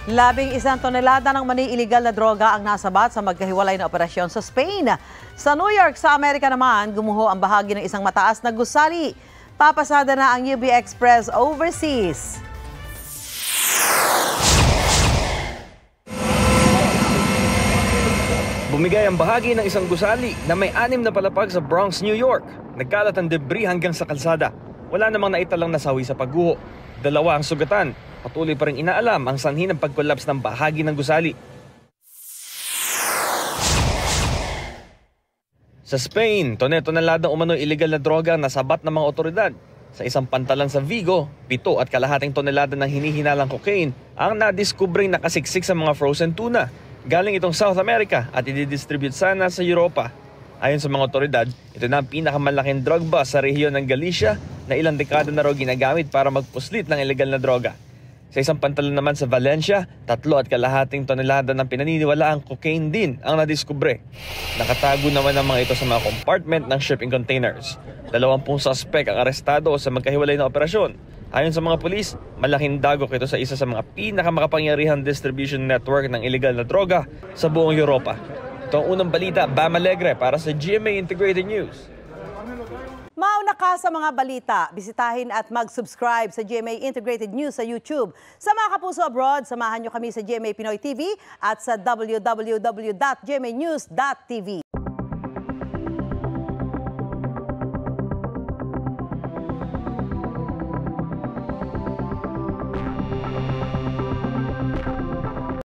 11 tonelada ng mani-illegal na droga ang nasabat sa magkahiwalay na operasyon sa Spain. Sa New York, sa Amerika naman, gumuho ang bahagi ng isang mataas na gusali. Papasada na ang UB Express overseas. Bumigay ang bahagi ng isang gusali na may 6 na palapag sa Bronx, New York. Nagkalat ang debris hanggang sa kalsada. Wala namang naitalang nasawi sa pagguho. 2 ang sugatan. Patuloy pa rin inaalam ang sanhi ng pag-collapse ng bahagi ng gusali. Sa Spain, tonelada umano'y illegal na droga ang nasabat ng mga otoridad. Sa isang pantalan sa Vigo, 7.5 tonelada ng hinihinalang cocaine ang nadiskubring nakasiksik sa mga frozen tuna. Galing itong South America at i-distribute sana sa Europa. Ayon sa mga otoridad, ito na ang pinakamalaking drug bust sa rehiyon ng Galicia na ilang dekada na raw ginagamit para magpuslit ng illegal na droga. Sa isang pantalan naman sa Valencia, 3.5 tonelada ng pinaniniwalaang cocaine din ang nadiskubre. Nakatago naman ang mga ito sa mga compartment ng shipping containers. 20 suspect ang arestado sa magkahiwalay na operasyon. Ayon sa mga pulis, malaking dagok ito sa isa sa mga pinakamakapangyarihang distribution network ng illegal na droga sa buong Europa. Ito ang unang balita, Bam Alegre para sa GMA Integrated News. Mauna ka sa mga balita, bisitahin at mag-subscribe sa GMA Integrated News sa YouTube. Sa mga kapuso abroad, samahan nyo kami sa GMA Pinoy TV at sa www.gmanews.tv.